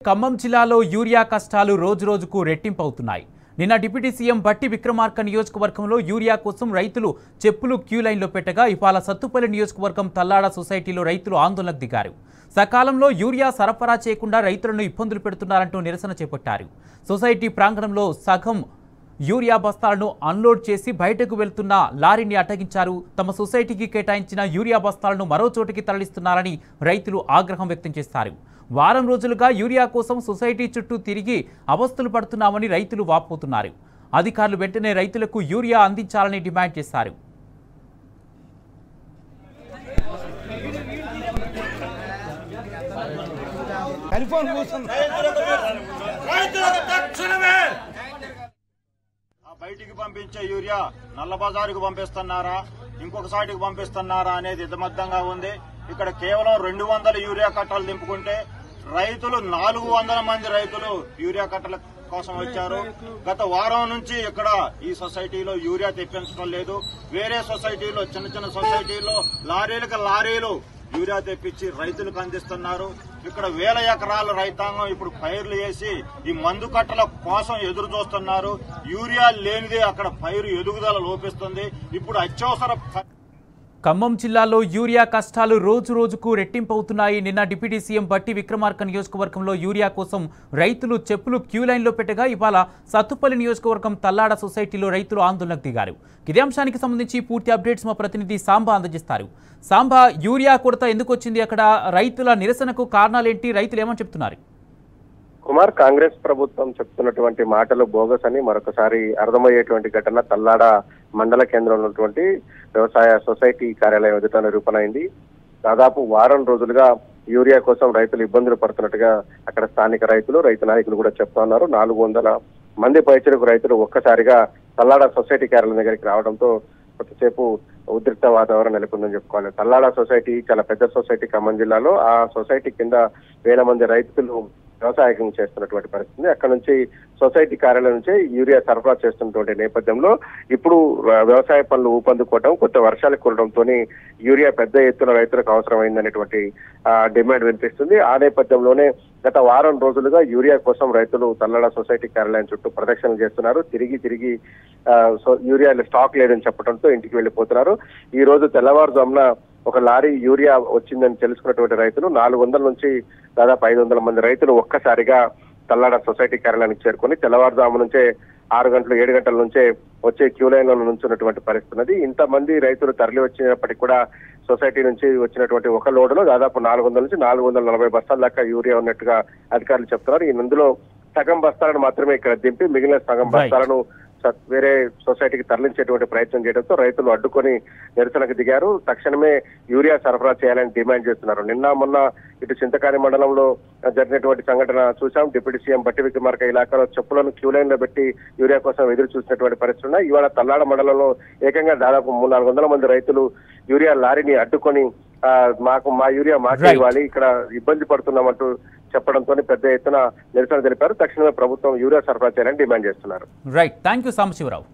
ఖమ్మం జిల్లాలో యూరియా కష్టాలు రోజురోజుకు రెట్టింపవుతున్నాయి. నిన్న డిప్యూటీ సీఎం బట్టి విక్రమార్క నియోజకవర్గంలో యూరియా కోసం రైతులు చెప్పులు క్యూ లైన్లో పెట్టగా ఇవాళ సత్తుపల్లి నియోజకవర్గం తల్లాడ సొసైటీలో రైతులు ఆందోళనకు దిగారు. సకాలంలో యూరియా సరఫరా చేయకుండా రైతులను ఇబ్బందులు పెడుతున్నారంటూ నిరసన చేపట్టారు. సొసైటీ ప్రాంగణంలో సగం యూరియా బస్తాలను అన్లోడ్ చేసి బయటకు వెళ్తున్న లారీని అడ్డగించారు. తమ సొసైటీకి కేటాయించిన యూరియా బస్తాలను మరో చోటికి తరలిస్తున్నారని రైతులు ఆగ్రహం వ్యక్తం చేశారు. వారం రోజులుగా యూరియా కోసం సొసైటీ చుట్టూ తిరిగి అవస్థలు పడుతున్నామని రైతులు వాపోతున్నారు. అధికారులు వెంటనే రైతులకు యూరియా అందించాలని డిమాండ్ చేశారు. బయటికి పంపించే యూరియా నల్ల బజారుకు పంపిస్తున్నారా, ఇంకొక సాటికి పంపిస్తున్నారా అనేది ఇదమద్దంగా ఉంది. ఇక్కడ కేవలం 200 యూరియా కట్టలు దింపుకుంటే రైతులు 400 మంది రైతులు యూరియా కట్టల కోసం వచ్చారు. గత వారం నుంచి ఇక్కడ ఈ సొసైటీలో యూరియా తెప్పించడం లేదు. వేరే సొసైటీలో చిన్న సొసైటీలో లారీలు యూరియా తెప్పించి రైతులకు అందిస్తున్నారు. ఇక్కడ వేల ఎకరాల రైతాంగం ఇప్పుడు పైర్లు వేసి ఈ మందు కట్టల కోసం ఎదురు చూస్తున్నారు. యూరియా లేనిదే అక్కడ పైరు ఎదుగుదల లోపిస్తుంది. ఇప్పుడు అత్యవసర ఖమ్మం జిల్లాలో యూరియా కష్టాలు రోజురోజుకు రెట్టింపవుతున్నాయి. నిన్న డిప్యూటీ సీఎం బట్టి విక్రమార్క నియోజకవర్గంలో యూరియా కోసం రైతులు చెప్పులు క్యూ లైన్లో పెట్టగా ఇవాళ సత్తుపల్లి నియోజకవర్గం తల్లాడ సొసైటీలో రైతులు ఆందోళనకు దిగారు. ఇదే అంశానికి సంబంధించి పూర్తి అప్డేట్స్ మా ప్రతినిధి సాంబా అందజేస్తారు. సాంబా, యూరియా కొరత ఎందుకు వచ్చింది? అక్కడ రైతుల నిరసనకు కారణాలేంటి? రైతులు ఏమని చెప్తున్నారు? కుమార్, కాంగ్రెస్ ప్రభుత్వం చెప్తున్నటువంటి మాటలు బోగస్ అని మరొకసారి అర్థమయ్యేటువంటి ఘటన తల్లాడ మండల కేంద్రంలో ఉన్నటువంటి వ్యవసాయ సొసైటీ కార్యాలయం ఎదుట నిరూపణైంది. దాదాపు వారం రోజులుగా యూరియా కోసం రైతులు ఇబ్బందులు పడుతున్నట్టుగా అక్కడ స్థానిక రైతు నాయకులు కూడా చెప్తా ఉన్నారు. 400 మంది పైచిలకు రైతులు ఒక్కసారిగా తల్లాడ సొసైటీ కార్యాలయం దగ్గరికి రావడంతో కొద్దిసేపు ఉద్రిక్త వాతావరణం నెలకొందని చెప్పుకోవాలి. తల్లాడ సొసైటీ చాలా పెద్ద సొసైటీ ఖమ్మం జిల్లాలో. ఆ సొసైటీ కింద 1000 మంది రైతులు వ్యవసాయం చేస్తున్నటువంటి పరిస్థితి. అక్కడ నుంచి సొసైటీ కార్యాలయం నుంచి యూరియా సరఫరా చేస్తున్నటువంటి నేపథ్యంలో ఇప్పుడు వ్యవసాయ పనులు ఊపందుకోవడం, కొత్త వర్షాలు కురడంతో యూరియా పెద్ద ఎత్తున రైతులకు అవసరమైందనేటువంటి డిమాండ్ వినిపిస్తుంది. ఆ నేపథ్యంలోనే గత వారం రోజులుగా యూరియా కోసం రైతులు తల్లాడ సొసైటీ కార్యాలయం చుట్టూ ప్రదక్షిణలు చేస్తున్నారు. తిరిగి యూరియా స్టాక్ లేదని చెప్పడంతో ఇంటికి వెళ్లిపోతున్నారు. ఈ రోజు తెల్లవారుజామున ఒక లారీ యూరియా వచ్చిందని తెలుసుకున్నటువంటి రైతులు 400 నుంచి దాదాపు 500 మంది రైతులు ఒక్కసారిగా తల్లాడ సొసైటీ కార్యాలయానికి చేరుకొని తెల్లవారుజాము నుంచే 6 గంటలు 7 గంటల నుంచే వచ్చే క్యూ లైన్ లో నుంచున్నటువంటి పరిస్థితి ఉన్నది. ఇంతమంది రైతులు తరలి వచ్చినప్పటికీ కూడా సొసైటీ నుంచి వచ్చినటువంటి ఒక లోడులో దాదాపు 400 నుంచి 440 బస్తాల దాకా యూరియా ఉన్నట్టుగా అధికారులు చెప్తున్నారు. ఇందులో సగం బస్తాలను మాత్రమే ఇక్కడ దింపి మిగిలిన సగం బస్తాలను వేరే సొసైటీకి తరలించేటువంటి ప్రయత్నం చేయడంతో రైతులు అడ్డుకొని నిరసనకు దిగారు. తక్షణమే యూరియా సరఫరా చేయాలని డిమాండ్ చేస్తున్నారు. నిన్న మొన్న ఇటు చింతకాని మండలంలో జరిగినటువంటి సంఘటన చూసాం. డిప్యూటీ సీఎం బట్టి విక్రమార్క ఇలాకాలో చెప్పులను క్యూ లైన్ లో పెట్టి యూరియా కోసం ఎదురు చూసినటువంటి పరిస్థితి ఉన్నాయి. ఇవాళ తల్లాడ మండలంలో ఏకంగా దాదాపు 300-400 మంది రైతులు యూరియా లారీని అడ్డుకొని మా యూరియా మాకే ఇవ్వాలి, ఇక్కడ ఇబ్బంది పడుతున్నామంటూ చెప్పడంతో పెద్ద ఎత్తున నిరసన తెలిపారు. తక్షణమే ప్రభుత్వం యూరియా సరఫరా చేయాలని డిమాండ్ చేస్తున్నారు. Right, thank you Sambasivarao.